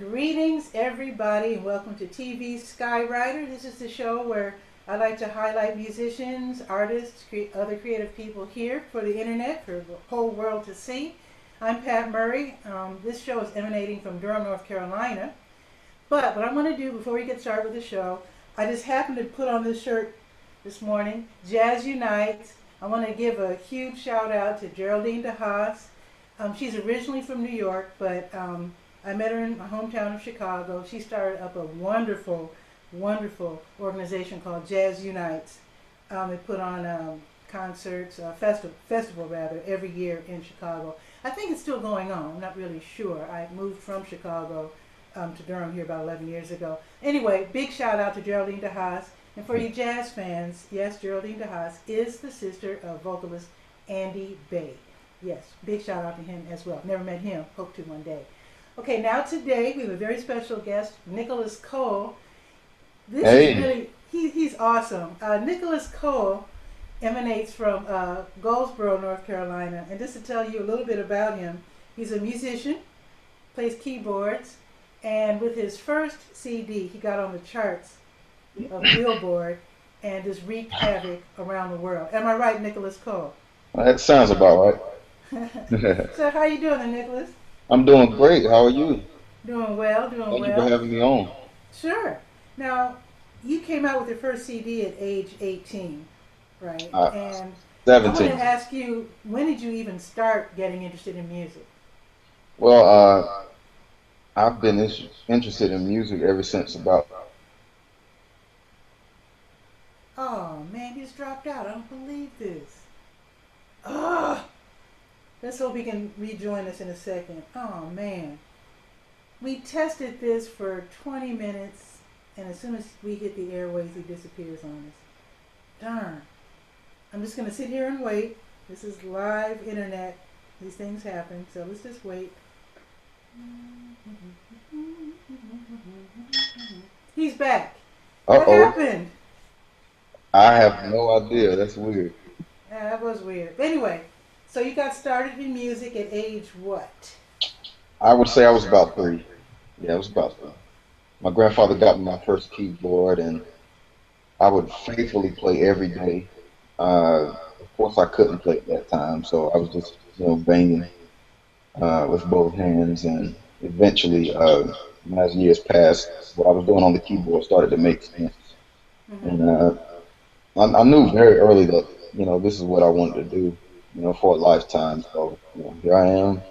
Greetings, everybody, and welcome to TV Skywriter. This is the show where I like to highlight musicians, artists, other creative people here for the internet, for the whole world to see. I'm Pat Murray. This show is emanating from Durham, North Carolina. But what I'm going to do before we get started with the show, I just happened to put on this shirt this morning, Jazz Unites. I want to give a huge shout out to Geraldine DeHaas. She's originally from New York, but I met her in my hometown of Chicago. She started up a wonderful, wonderful organization called Jazz Unites. They put on concerts, festival rather, every year in Chicago. I think it's still going on. I'm not really sure. I moved from Chicago to Durham here about 11 years ago. Anyway, big shout out to Geraldine DeHaas. And for you jazz fans, yes, Geraldine DeHaas is the sister of vocalist Andy Bay. Yes, big shout out to him as well. Never met him, hope to one day. Okay, now today we have a very special guest, Nicholas Cole. This is really, he's awesome. Nicholas Cole emanates from Goldsboro, North Carolina. And just to tell you a little bit about him, he's a musician, plays keyboards, and with his first CD, he got on the charts of Billboard and just wreaked havoc around the world. Am I right, Nicholas Cole? That sounds about right. So how you doing, Nicholas? I'm doing great. How are you? Doing well, doing Thank you for well. having me on. Sure. Now, you came out with your first CD at age 18, right? Uh, And I want to 17. ask you, when did you even start getting interested in music? Well, I've been interested in music ever since about. Oh, man, he's dropped out. I don't believe this. Oh, let's hope he can rejoin us in a second. Oh, man. We tested this for 20 minutes, and as soon as we hit the airways, he disappears on us. Darn. I'm just going to sit here and wait. This is live internet. These things happen, so let's just wait. He's back. What Uh-oh. happened? I have no idea. That's weird. Yeah, that was weird. But anyway, so you got started in music at age what? I would say I was about 3. Yeah, I was about 3. My grandfather got me my first keyboard, and I would faithfully play every day. Of course, I couldn't play at that time, so I was just, banging with both hands, and eventually, as years passed, what I was doing on the keyboard started to make sense. Hmm. And I knew very early that, this is what I wanted to do, for a lifetime. So, here I am.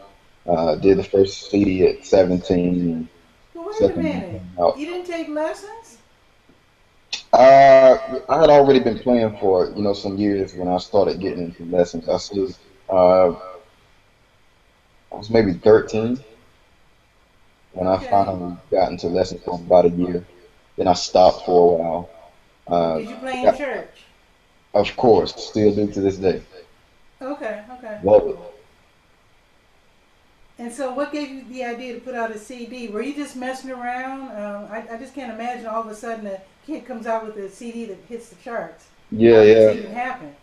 Did the first CD at 17, and But wait a second one minute. came out. You didn't take lessons? I had already been playing for, some years when I started getting into lessons. Uh, I was maybe 13 when I Okay. finally got into lessons for about a year. Then I stopped for a while. Uh, Did you play in yeah, church? of course, still do to this day. Okay, okay. Love it. And so what gave you the idea to put out a CD? Were you just messing around? I just can't imagine all of a sudden a kid comes out with a CD that hits the charts. Yeah, How did this yeah, even happen?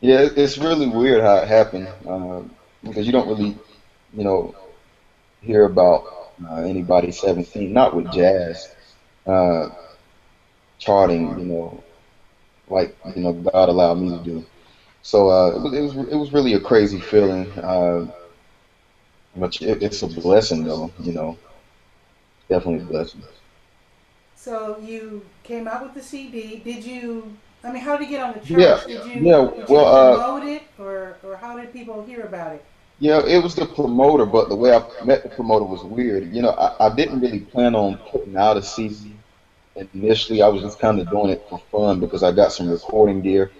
yeah. It's really weird how it happened because you don't really, you know, hear about anybody 17, not with jazz uh, charting, like God allowed me to do. So it was really a crazy feeling, but it's a blessing though, definitely a blessing. So you came out with the CD. Did you? I mean, how did it get on the Yeah, charts? yeah. Did you Well, promote it, or how did people hear about it? yeah, it was the promoter, but the way I met the promoter was weird. I didn't really plan on putting out a CD initially. I was just kind of doing it for fun because I got some recording gear,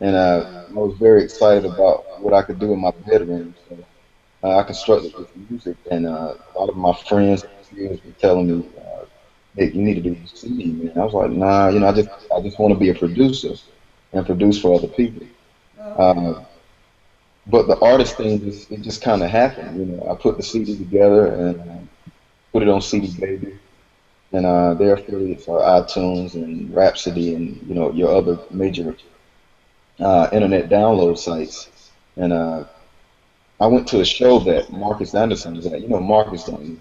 and I was very excited about what I could do in my bedroom. So I constructed this music, and a lot of my friends and peers were telling me, "Hey, you need to do a CD, man." I was like, "Nah, I just want to be a producer and produce for other people." Okay. Uh, but the artist thing it just kind of happened. I put the CD together and put it on CD Baby, and their affiliates are iTunes and Rhapsody and your other major internet download sites. And I went to a show that Marcus Anderson was at. You know Marcus, don't you?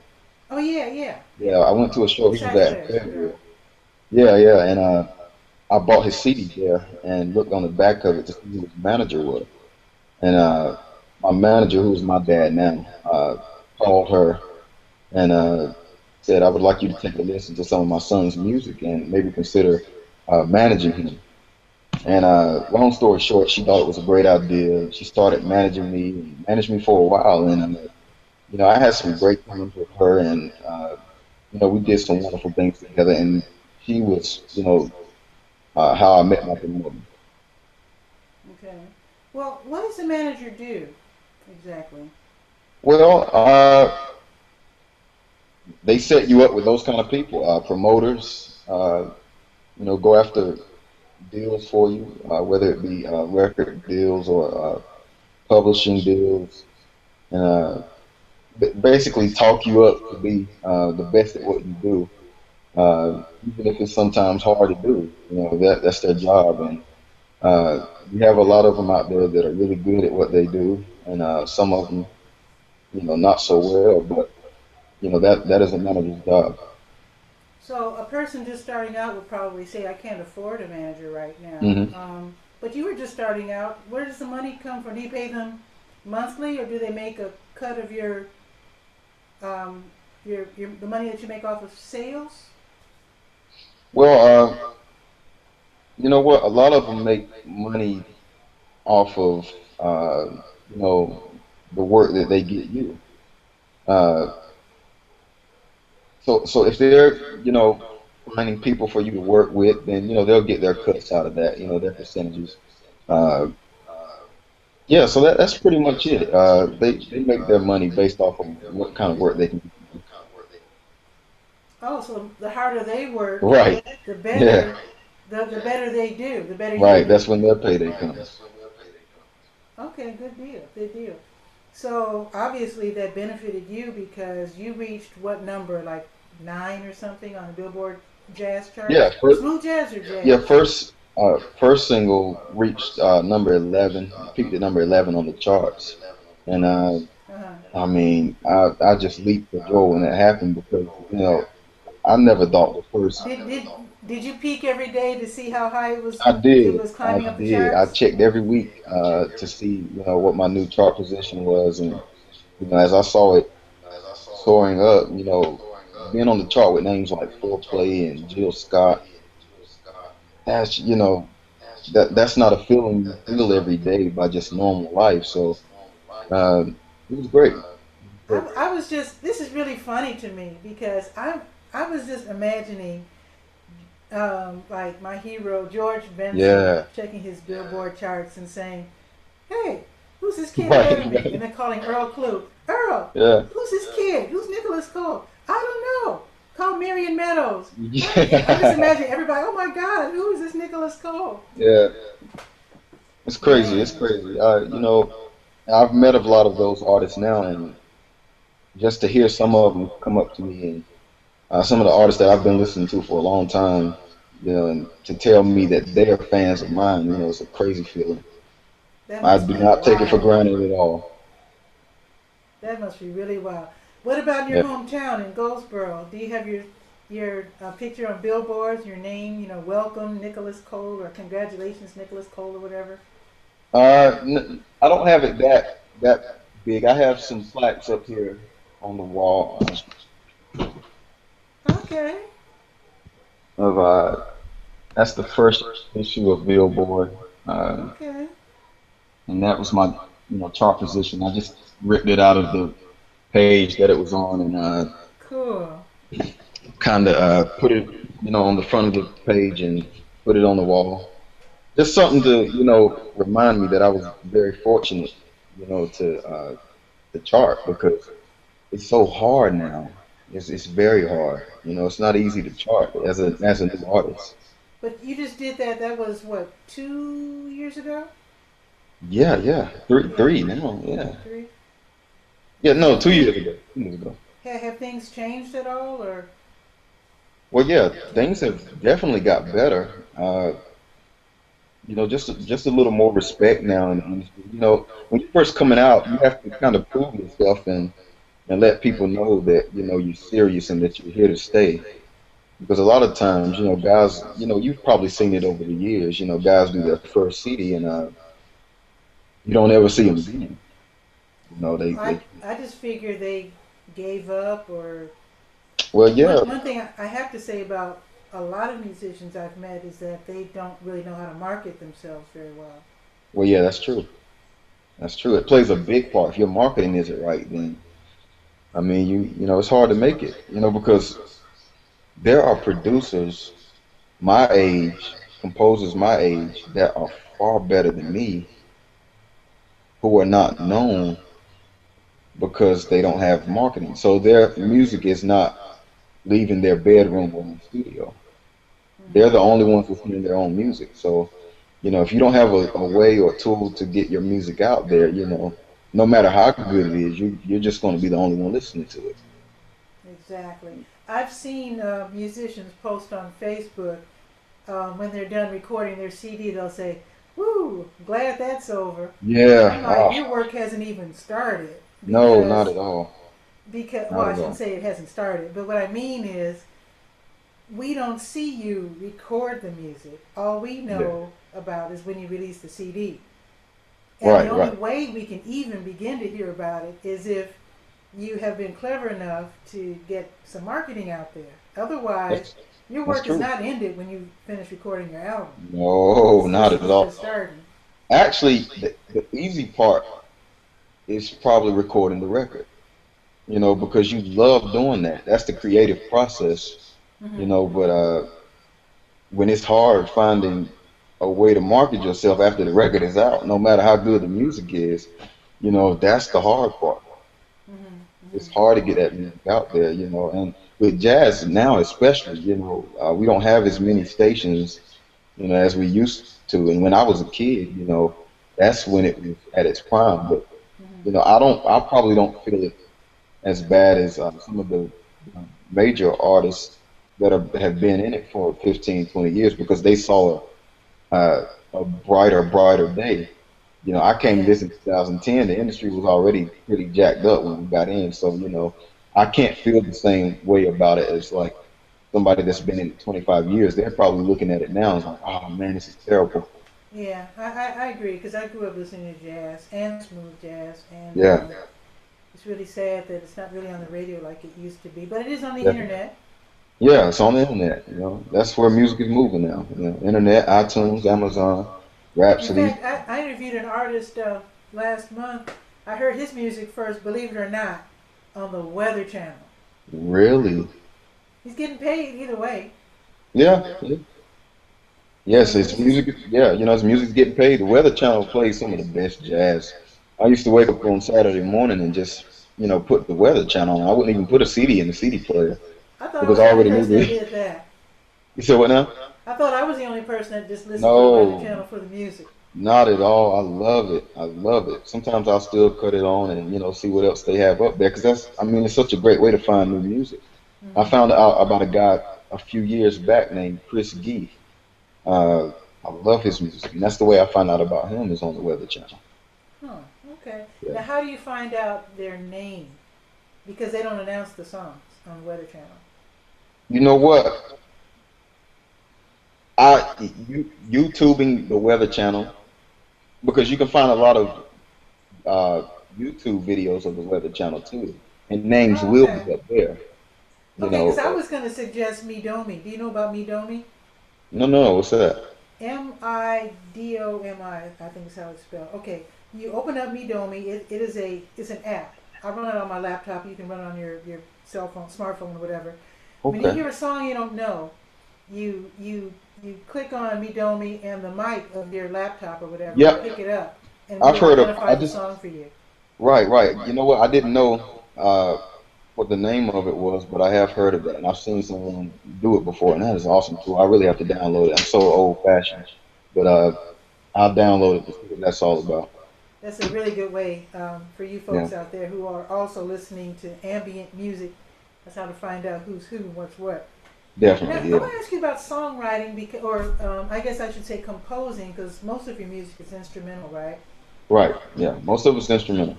Oh yeah, yeah, Yeah, yeah. I went to a show he was at in Sagittarius. Yeah. Fayetteville. Yeah, yeah, and I bought his CD there and looked on the back of it to see who his manager was. And my manager, who's my dad now, called her and said, I would like you to take a listen to some of my son's music and maybe consider managing him. And long story short, she thought it was a great idea. She started managing me and managed me for a while. And I had some great times with her, and we did some wonderful things together. And she was, how I met my promoter. Okay. Well, what does the manager do exactly? Well, they set you up with those kind of people, promoters. Go after deals for you, whether it be record deals or publishing deals, and basically talk you up to be the best at what you do, even if it's sometimes hard to do. That's their job, and you have a lot of them out there that are really good at what they do, and some of them, not so well. But that is a manager's job. So a person just starting out would probably say, "I can't afford a manager right now." Hmm. But you were just starting out. Where does the money come from? Do you pay them monthly, or do they make a cut of um, your the money that you make off of sales? Well, you know what? A lot of them make money off of you know the work that they get you. Uh, so if they're finding people for you to work with, then they'll get their cuts out of that. Their percentages. Uh, yeah, so that's pretty much it. They make their money based off of what kind of work they can do. Oh, so the harder they work, Right. the Yeah. better the better they do, the better you Right. do. That's when their payday comes. Okay, good deal, good deal. So obviously that benefited you because you reached what number, like 9 or something on the Billboard Jazz Yeah. charts? First, Smooth jazz or yeah. jazz? First single reached number 11, peaked at number 11 on the charts, and Uh-huh. I mean, I just leaped for joy when that happened because I never thought the first. Did you peek every day to see how high I it did, was I climbing up the did. I charts? checked every week to see what my new chart position was, and as I saw it soaring up, being on the chart with names like Foreplay and Jill Scott, that's that's not a feeling you feel every day by just normal life. So it was great. Great. I was just this is really funny to me because I was just imagining like my hero George Benson Yeah. checking his Billboard charts and saying, "Hey, who's this kid ahead Right. of me?" And then calling Earl Klugh. Earl, Yeah. who's this kid? Who's Nicholas Cole? I don't know. Call Marion Meadows. I just Yeah. imagine everybody. Oh my God, who is this Nicholas Cole? Yeah. It's crazy. It's Man, crazy. I've met a lot of those artists now, and just to hear some of them come up to me, and some of the artists that I've been listening to for a long time, and to tell me that they are fans of mine, it's a crazy feeling. that I must do be not take it for wild. granted at all. That must be really wild. What about in your Yeah. hometown in Goldsboro? Do you have your picture on billboards, your name, welcome Nicholas Cole or congratulations Nicholas Cole or whatever? I don't have it that big. I have some plaques up here on the wall Okay. of that's the first issue of Billboard, uh, Okay. and that was my chart position. I just ripped it out of the page that it was on and Cool. kind of put it on the front of the page and put it on the wall. Just something to remind me that I was very fortunate to chart because it's so hard now. It's very hard. It's not easy to chart as a new artist. But you just did that. That was what 2 years ago? Yeah, yeah. Three, Yeah, three now. Yeah, 3. yeah. No, Have 2 years things ago. 2 years ago. have things changed at all or? Well, yeah, things have definitely got better. Just a little more respect now in the industry. When you're first coming out, you have to kind of prove yourself, and and let people know that you're serious and that you're here to stay. Because a lot of times, guys, you've probably seen it over the years. Guys do their first CD and you don't ever see them again. They I just figure they gave up, or well, one yeah, one thing I have to say about a lot of musicians I've met is that they don't really know how to market themselves very well. well, yeah, that's true. That's true. It plays a big part. If your marketing isn't right, then I mean, it's hard to make it. Because there are producers my age, composers my age that are far better than me who are not known because they don't have marketing. So their music is not leaving their bedroom or in the studio. They're the only ones listening to their own music. So, if you don't have a way or tool to get your music out there, no matter how good it is, you're just going to be the only one listening to it. Exactly. I've seen musicians post on Facebook when they're done recording their CD. They'll say, "Woo, glad that's over." And I'm Yeah. like, "Your work hasn't even started No, not because at all. well, Not I at shouldn't all. say it hasn't started, but what I mean is we don't see you record the music. All we Yeah. know about is when you release the CD. And the Right, only right. way we can even begin to hear about it is if you have been clever enough to get some marketing out there. Otherwise, That's your that's work is true. not ended when you finish recording your album. No, not at It's just all. starting. Actually, the easy part is probably recording the record, because you love doing that. That's the creative process, but when it's hard finding a way to market yourself after the record is out, no matter how good the music is, that's the hard part. It's hard to get that music out there, and with jazz now especially, we don't have as many stations, as we used to. And when I was a kid, that's when it was at its prime. But I probably don't feel it as bad as some of the major artists that have been in it for 15, 20 years because they saw a brighter day. I came Yeah. this in 2010. The industry was already pretty jacked up when we got in, so I can't feel the same way about it as like somebody that's been in it 25 years. They're probably looking at it now and it's like, oh man, this is terrible. Yeah, I agree because I grew up listening to jazz and smooth jazz, and Yeah, it's really sad that it's not really on the radio like it used to be, but it is on the definitely. internet. Yeah, it's on the internet. That's where music is moving now. Internet, iTunes, Amazon, In Rhapsody. fact, I interviewed an artist last month. I heard his music first, believe it or not, on the Weather Channel. Really? He's getting paid either way, Yeah, yeah. Yes, so it's this is music. Yeah, it's music's getting paid. The Weather Channel plays some of the best jazz. I used to wake up on Saturday morning and just, put the Weather Channel on. I wouldn't even put a CD in the CD player I thought I because was I the only already knew person that the. did that. You said what now? I thought I was the only person that just listened to the Weather No, Channel for the music. not at all. I love it. I love it. Sometimes I'll still cut it on and see what else they have up there because I mean, it's such a great way to find new music. I Hmm. found out about a guy a few years back named Chris Geef. Uh, I love his music, and that's the way I found out about him is on the Weather Channel. Huh. Okay. Yeah. Now, how do you find out their name? Because they don't announce the songs on the Weather Channel. You know what? YouTubing the Weather Channel because you can find a lot of uh, YouTube videos of the Weather Channel too, and names Oh, will okay. be up there. You Okay, because know, I was going to suggest Midomi. Do you know about Midomi? no, no, what's that? Midomi, I think is how it's spelled. Okay, you open up Midomi. It's an app. I run it on my laptop. You can run it on your cell phone, smartphone, or whatever. When you Okay. hear a song you don't know, you click on Midomi and the mic of your laptop or whatever will Yep, pick it up and I've will heard of. identify I the just song for you. right, right. You know what? I didn't know what the name of it was, but I have heard of that, and I've seen someone do it before, and that is awesome too. I really have to download it. I'm so old fashioned, but I'll download it to see what that's all about. That's a really good way for you Yeah, folks out there who are also listening to ambient music. That's how to find out who's who, what's what. Now, definitely. I Yeah, want to ask you about songwriting, because, or I guess I should say composing, because most of your music is instrumental, right? right. Yeah, most of it's instrumental.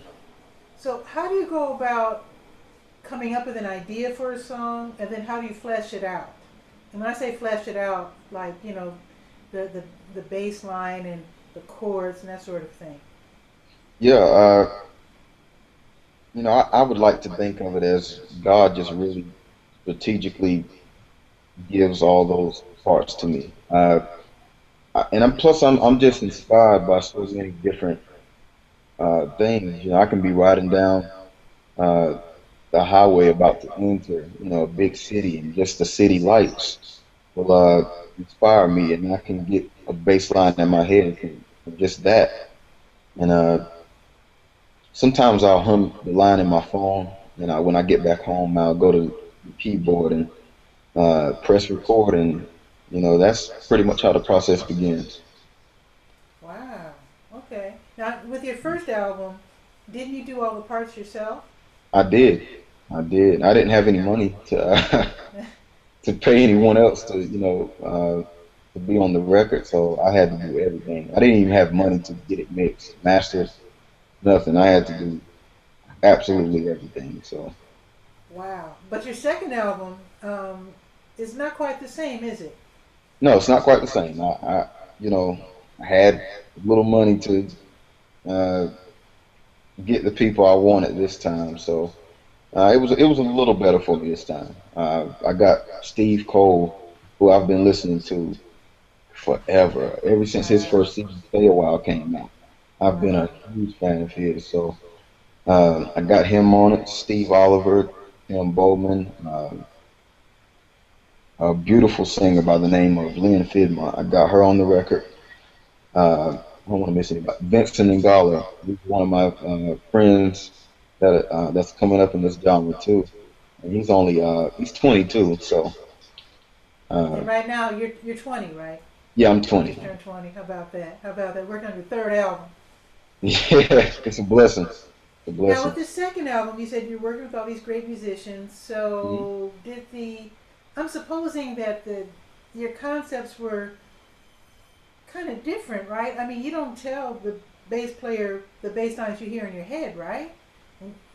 So, how do you go about coming up with an idea for a song, and then how do you flesh it out? And when I say flesh it out, like, the the bass line and the chords and that sort of thing. Yeah, I would like to think of it as God just really strategically gives all those parts to me. And I'm just inspired by so many different things. I can be riding down uh, the highway about to enter, a big city, and just the city lights will inspire me, and I can get a bass line in my head from just that. And sometimes I'll hum the line in my phone, and when I get back home, I'll go to the keyboard and press record, and that's pretty much how the process begins. Wow. Okay. Now, with your first album, didn't you do all the parts yourself? I did, I did. I didn't have any money to to pay anyone else to be on the record, so I had to do everything. I didn't even have money to get it mixed, mastered, nothing. I had to do absolutely everything. So Wow. But your second album is not quite the same, is it? no, it's not quite the same. You know, I had a little money to uh, get the people I wanted this time, so it was a little better for me this time. I got Steve Cole, who I've been listening to forever, ever since his Wow. first season, Stay a While, came out. I've been a Wow. huge fan of his, so I got him on it. Steve Oliver, Tim Bowman, a beautiful singer by the name of Lynn Fidmont. I got her on the record. I don't want to miss anybody. Vincent Ingala, he's one of my friends that's coming up in this genre too, and he's 22, so uh, And right now you're 20, right? yeah, I'm You 20 just now. turned 20. How about that? How about that? Working on your third album. Yeah, it's a blessing. It's a Now, with blessing. this second album, you said you're working with all these great musicians. Mhm. So, I'm supposing that your concepts were kind of different, right? I mean, you don't tell the bass player the bass lines you hear in your head, right?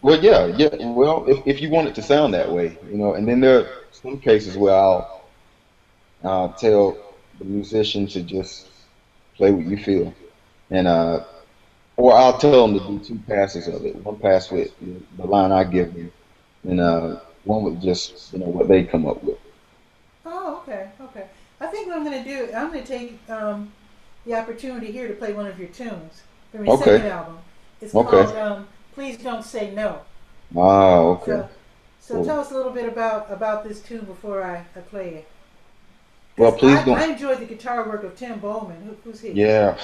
Well, yeah, yeah. Well, if you want it to sound that way, and then there are some cases where I'll tell the musician to just play what you feel, and or I'll tell them to do two passes of it. One pass with the line I give them, and one with just what they come up with. Oh, okay, okay. I think what I'm going to do, I'm going to take the opportunity here to play one of your tunes from your second Okay, album. It's okay. called "Please Don't Say No." Ah, okay. So, so Cool. tell us a little bit about this tune before I play it. Well, Because please don't. I enjoyed the guitar work of Tim Bowman. Who's he? Yeah.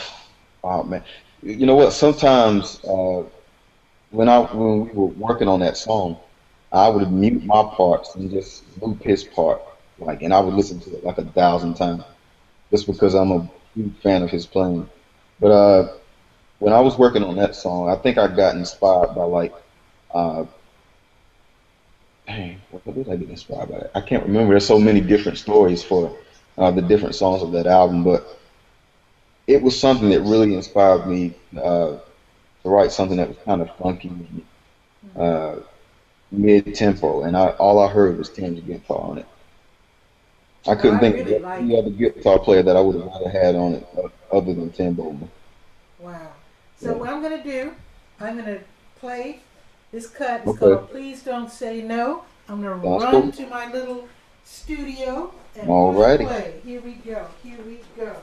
Oh man. You know what? Sometimes when we were working on that song, I would mute my parts and just loop his part, and I would listen to it like 1,000 times, just because I'm a huge fan of his playing. But when I was working on that song, I think I got inspired by uh, dang, what did I get inspired by? I can't remember. There's so many different stories for the different songs of that album, but it was something that really inspired me to write something that was kind of funky, Hmm. uh, mid tempo, and all I heard was Tim's guitar on it. I Well, couldn't I think of really like any it. other guitar player that I would have rather had on it other than Tim Bowman. Wow. So Yeah. what I'm going to do, I'm going to play this cut. It's Okay. called "Please Don't Say No." I'm going to Sounds run cool. to my little studio and push Alrighty. play. Here we go. Here we go.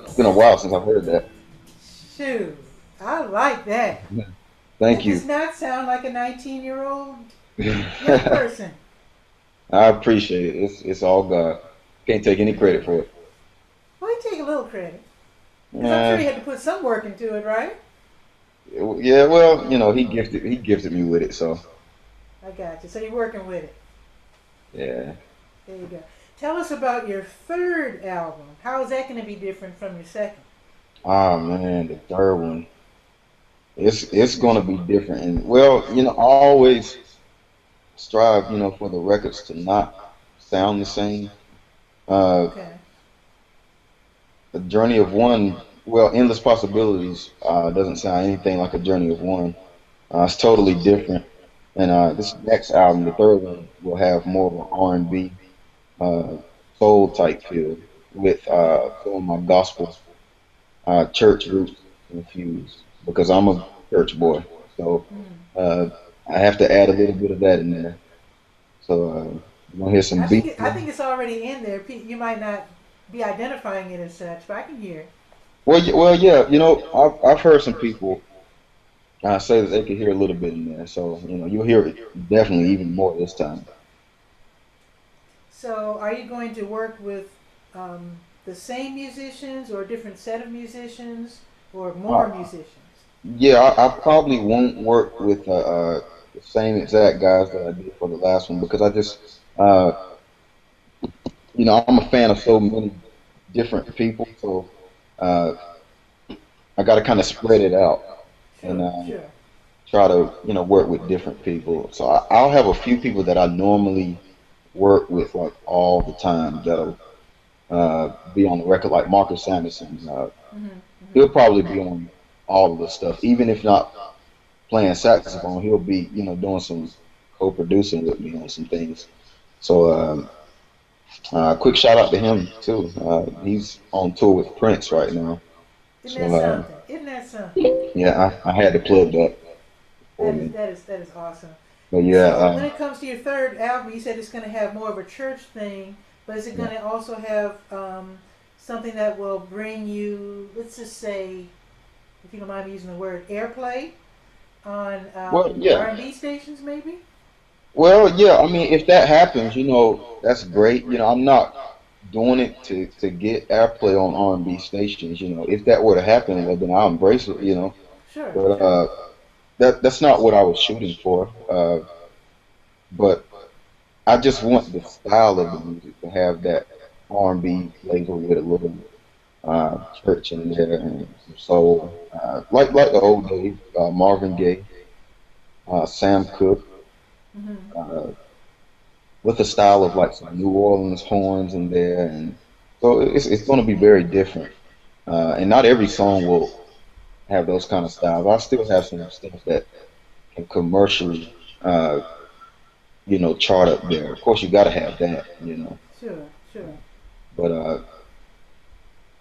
It's been a while since I've heard that. Shoot, I like that. Thank That does you. not sound like a 19-year-old young person. I appreciate it. It's all God. Can't take any credit for it. Well, you take a little credit. Because I'm sure Uh, you had to put some work into it, right? yeah, well, he gifted me with it, so I got you. So you're working with it. yeah. There you go. Tell us about your third album. How is that going to be different from your second? Ah man, the third one. It's gonna be different, and well, I always strive, for the records to not sound the same. Uh, Okay. the journey of one, well, endless possibilities doesn't sound anything like a journey of one. It's totally different. And this next album, the third one, will have more of an R&B, uh, soul type feel with Okay. some of my gospel church roots infused because I'm a church boy. So Mm. uh, I have to add a little bit of that in there. So you're gonna hear some beats. I think it's already in there. You might not be identifying it as such, but I can hear it. Well, yeah, I've heard some people say that they could hear a little bit in there. So you'll hear it definitely even more this time. So, are you going to work with the same musicians or a different set of musicians or more Uh, musicians? yeah, I probably won't work with the same exact guys that I did for the last one because I just, uh, I'm a fan of so many different people. So uh, I got to kind of spread it out and Sure, sure. try to, work with different people. So I'll have a few people that I normally work with like all the time that'll be on the record, like Marcus Sanderson. Hmm. He'll Hmm. probably be on all of the stuff, even if not playing saxophone. He'll be, doing some co-producing with me on some things. So, quick shout out to him too. He's on tour with Prince right now. Isn't So, that something? Isn't that something? yeah, I had to plug that for me. That is awesome. But yeah, So when it comes to your third album, you said it's going to have more of a church thing, but is it yeah. going to also have something that will bring you, let's just say, if you don't mind me using the word, airplay on Well, R&B stations, maybe? yeah. I mean, if that happens, that's great. I'm not doing it to get airplay on R&B stations. If that were to happen, well, then I'll embrace it. Sure, But sure. that's not what I was shooting for. But I just want the style of the music to have that R&B flavor with a little church in there and some soul, like the old days. Marvin Gaye, Sam Cooke, Hmm. uh, with a style of like some New Orleans horns in there, and so it's going to be very different. And not every song will have those kind of styles. I still have some stuff that can commercially, chart up there. Of course, you got to have that. Sure, sure. But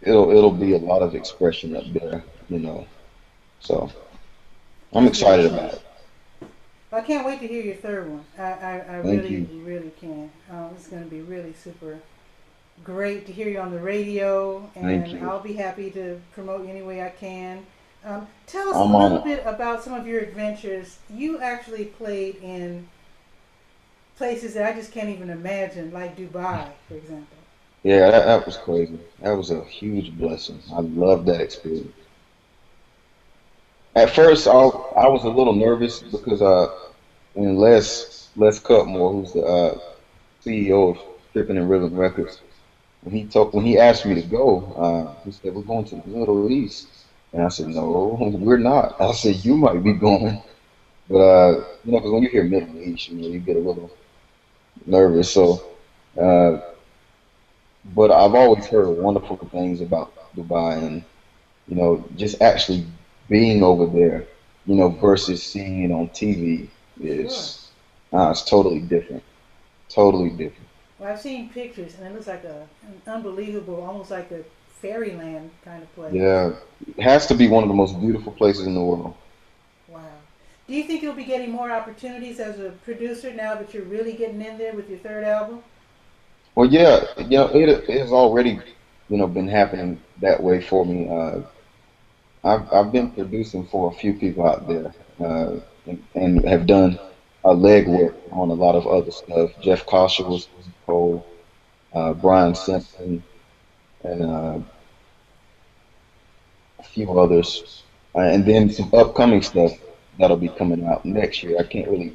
it'll be a lot of expression up there. So I'm That's very excited cool. about it. I can't wait to hear your third one. I Thank really, you. really can. It's going to be really super great to hear you on the radio, Thank and you. I'll be happy to promote you any way I can. Tell us a I'm on little it. bit about some of your adventures. You actually played in places that I just can't even imagine, like Dubai, for example. Yeah, that was crazy. That was a huge blessing. I love that experience. At first, I was a little nervous because when Les Cutmore, who's the CEO of Trippin' and Rhythm Records. When he asked me to go, he said, "We're going to the Middle East." And I said, "No, we're not." I said, "You might be going." But because when you hear Middle East, you get a little nervous. So, uh, but I've always heard wonderful things about Dubai, and just actually being over there, versus seeing it on TV Sure. is it's totally different. Totally different. Well, I've seen pictures, and it looks like an unbelievable, almost like a fairyland kind of place. Yeah, it has to be one of the most beautiful places in the world. Wow. Do you think you'll be getting more opportunities as a producer now that you're really getting in there with your third album? Well, yeah, it has already, been happening that way for me. I've been producing for a few people out there, and have done a legwork on a lot of other stuff. Jeff Kosher was Cole, Brian Simpson, and a few others, and then some upcoming stuff that'll be coming out next year. I can't really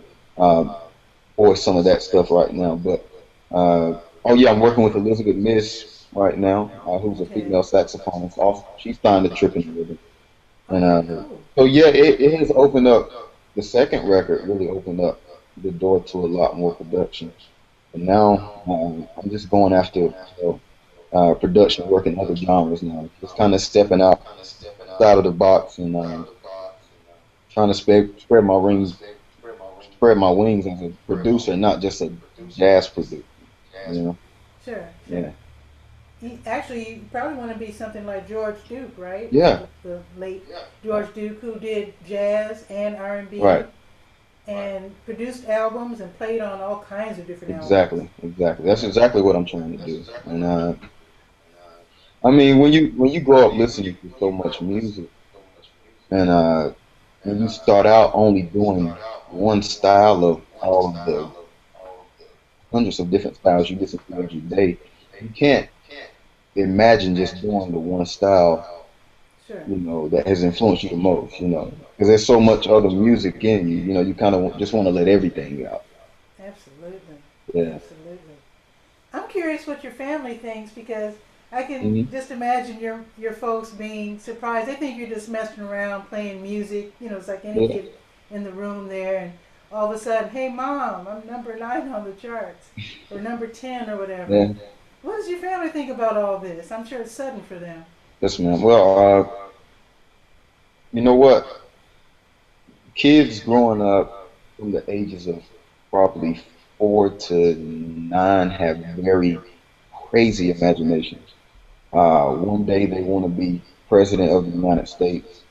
voice some of that stuff right now, but oh yeah, I'm working with Elizabeth Miss right now, who's a Okay. female saxophonist. Also, she's signed to Tripping Rhythm. And Okay, cool. so yeah, it has opened up. The second record really opened up the door to a lot more production. And now I'm just going after production work in other genres now. Just kind of stepping out of the box and trying to spread my wings as a producer, not just a jazz producer. You know? Sure, sure. Yeah, Actually, you probably want to be something like George Duke, right? yeah, The late George Duke, who did jazz and R&B right. and produced albums and played on all kinds of different albums. Exactly, exactly. That's exactly what I'm trying to do. And I mean, when you grow up listening to so much music, and when you start out only doing one style of all of the hundreds of different styles you listen to every day, you can't imagine just doing the one style, Sure. that has influenced you the most, because there's so much other music in you, you kind of just want to let everything out. Absolutely. Yeah. Absolutely. I'm curious what your family thinks because I can Hmm. just imagine your folks being surprised. They think you're just messing around playing music. It's like any Yeah. kid in the room there, and all of a sudden, hey mom, I'm number 9 on the charts, or number 10 or whatever. Yeah. What does your family think about all this? I'm sure it's sudden for them. Yes, ma'am. Well, you know what? Kids growing up from the ages of probably 4 to 9 have very crazy imaginations. One day they want to be president of the United States.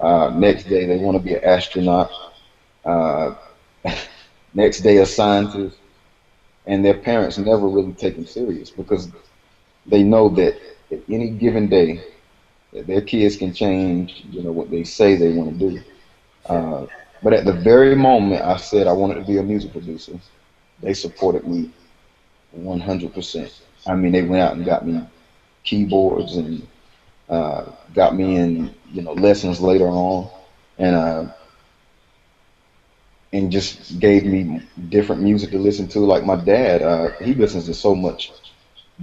Next day they want to be an astronaut. Uh, Next day a scientist, and their parents never really take them serious because they know that at any given day that their kids can change, what they say they want to do. Sure. Uh, but at the very moment I said I wanted to be a music producer, they supported me 100%. I mean, they went out and got me keyboards and got me in, lessons later on, and just gave me different music to listen to. Like my dad, he listens to so much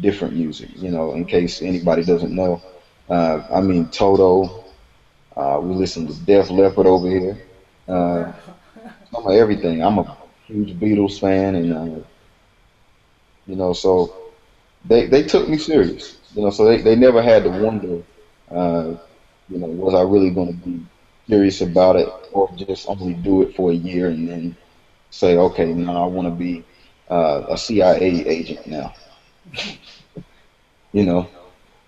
different music. In case anybody doesn't know, I mean Toto. We listen to Def Leppard over here. Oh Uh, wow. some of everything. I'm a huge Beatles fan, and so they took me serious. So they never had to wonder, uh, was I really going to be serious about it, or just only do it for a year and then say, okay, now I want to be a CIA agent now. You know.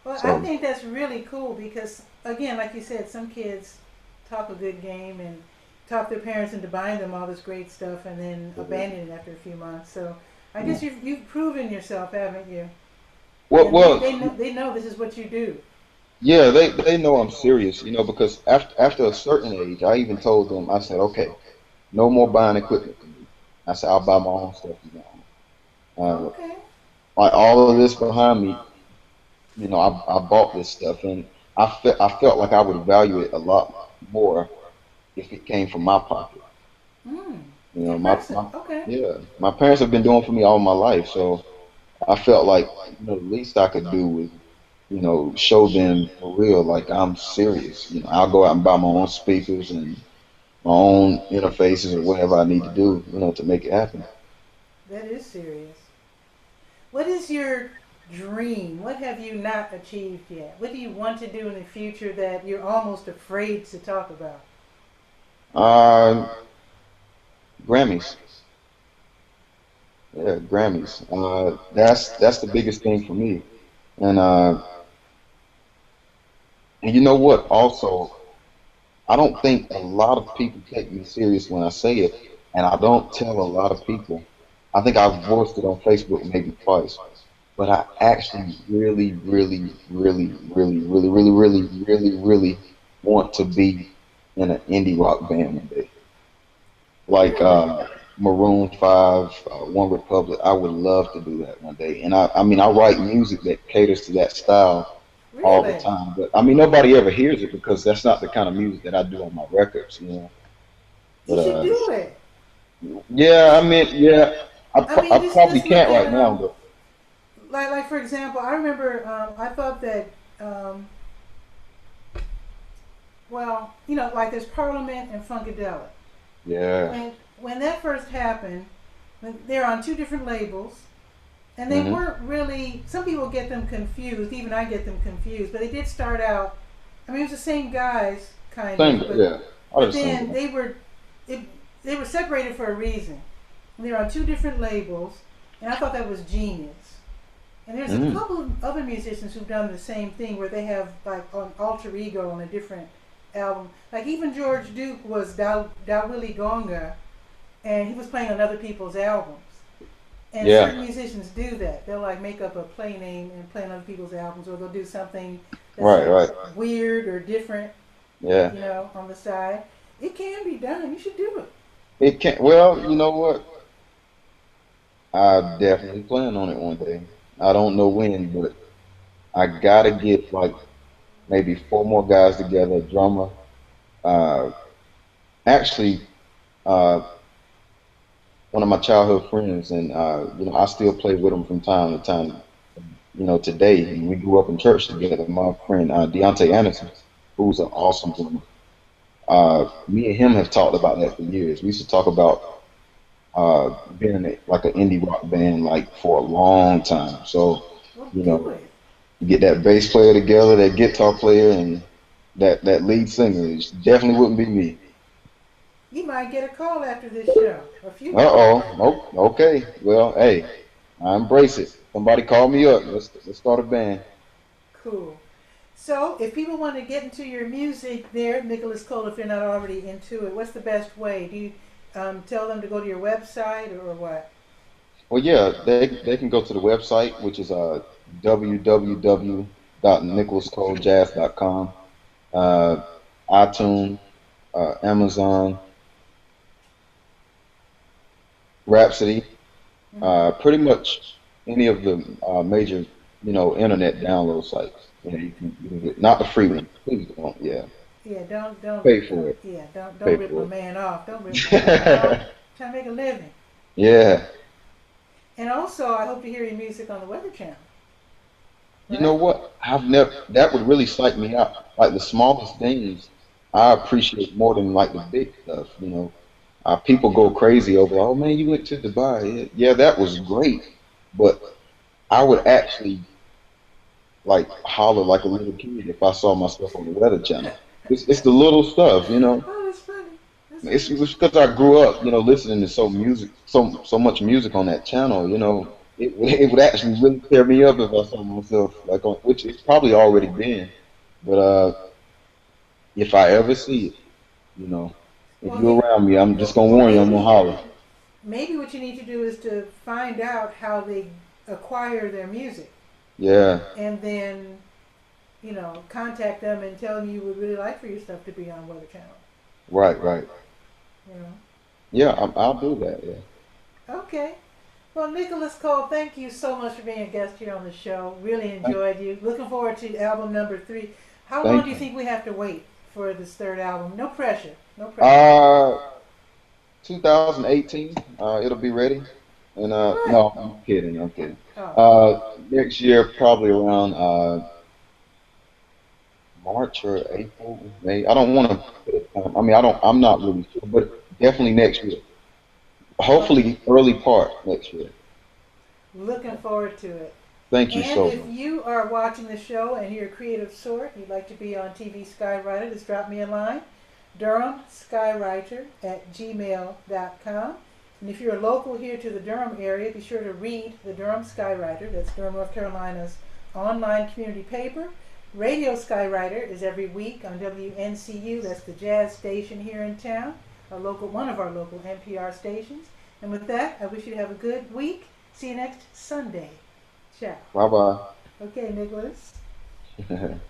Well, I So think that's really cool because, again, like you said, some kids talk a good game and talk their parents into buying them all this great stuff and then abandon it after a few months. So I yeah. guess you've proven yourself, haven't you? Well, And well, they know this is what you do. yeah, they know I'm serious, because after a certain age, I even told them, I said, okay, no more buying equipment for me. I said, I'll buy my own stuff now. Okay. Like all of this behind me, I bought this stuff, and I felt like I would value it a lot more if it came from my pocket. Mm. You know, Impressive. Okay. yeah, my parents have been doing for me all my life, so I felt like, the least I could do was, show them for real, like I'm serious. I'll go out and buy my own speakers and my own interfaces or whatever I need to do, to make it happen. That is serious. What is your dream? What have you not achieved yet? What do you want to do in the future that you're almost afraid to talk about? Uh, Grammys, yeah, Grammys. That's the biggest thing for me. And and you know what? Also, I don't think a lot of people take me serious when I say it, and I don't tell a lot of people. I think I've voiced it on Facebook maybe twice, but I actually really, really, really, really, really, really, really, really, really want to be in an indie rock band one day, like Really? Maroon Five, One Republic. I would love to do that one day, and I mean, I write music that caters to that style all the Really? time. But I mean, nobody ever hears it because that's not the kind of music that I do on my records. You But should do it. yeah, I mean, yeah, I I mean, probably just look can't at right now, but like for example, I remember I thought that um, well, like there's Parliament and Funkadelic. yeah, When that first happened, when they're on two different labels, and they hmm, weren't really. Some people get them confused. Even I get them confused. But they did start out. I mean, it was the same guys, kind same, of, but yeah, I but just same then guy. it, they were separated for a reason. And they were on two different labels, and I thought that was genius. And there's a Hmm, couple of other musicians who've done the same thing where they have like an alter ego on a different album. Like even George Duke was Da Willie Gonga, and he was playing on other people's albums. And yeah, certain musicians do that. They'll like make up a play name and play on other people's albums, or they'll do something that's right, like right, weird or different, yeah. on the side. It can be done. You should do it. It can't. Well, you know what? I definitely plan on it one day. I don't know when, but I gotta get like maybe four more guys together, a drummer. Uh, actually, uh, one of my childhood friends, and I still play with him from time to time. Today, and we grew up in church together. My friend Deontay Anderson, who's an awesome drummer. Me and him have talked about that for years. We used to talk about being in like an indie rock band like for a long time. So, Well, you do know, it. get that bass player together, that guitar player, and that lead singer. It definitely wouldn't be me. You might get a call after this show. A few calls. Uh-oh. Nope. Okay. Well, hey, I embrace it. Somebody call me up. Let's start a band. Cool. So, if people want to get into your music there, Nicholas Cole, if they're not already into it, what's the best way? Do you tell them to go to your website or what? Well, yeah, they can go to the website, which is www.nicholascolejazz.com. Uh, iTunes, Amazon, Rhapsody, Mm-hmm. pretty much any of the major, internet download sites. You can get not the free one. Please don't. Yeah, Yeah, pay for it. yeah, don't Pay rip my for man off. Don't rip my man off. it. Trying to make a living. Yeah. And also, I hope to hear your music on the Weather Channel, You know right? what? I've never. That would really psych me out. Like the smallest things, I appreciate more than like the big stuff. People go crazy over. Oh man, you went to Dubai. Yeah, yeah, that was great. But I would actually like holler like a little kid if I saw myself on the Weather Channel. It's the little stuff. Oh, that's funny. That's It's funny. because I grew up, listening to so much music on that channel. It would actually really tear me up if I saw myself like on, which it's probably already been. But if I ever see it, you know, if Well, you're around me, I'm just gonna warn you. I'm gonna holler. maybe what you need to do is to find out how they acquire their music, Yeah, and then contact them and tell them you would really like for your stuff to be on Weather Channel. right, right. You know. Yeah, I'll do that. Yeah. Okay. Well, Nicholas Cole, thank you so much for being a guest here on the show. Really Thank, enjoyed you. Looking forward to album number 3. How long do thank you you. think we have to wait for this third album? No pressure. No pressure. Uh, 2018, it'll be ready. And What? no, I'm kidding. I'm kidding. Oh, Next year, probably around March or April, May. I don't want to put a time. I mean, I don't. I'm not really sure, but definitely next year. well, Hopefully, early part next year. looking forward to it. Thank you And so if much. you are watching the show and you're a creative sort, you'd like to be on TV Skywriter, just drop me a line. Durham Skywriter at gmail.com. And if you're local here to the Durham area, be sure to read the Durham Skywriter. That's Durham, North Carolina's online community paper. Radio Skywriter is every week on WNCU. That's the jazz station here in town, one of our local NPR stations. And with that, I wish you to have a good week. See you next Sunday. Ciao. Bye Okay, Nicholas. bye.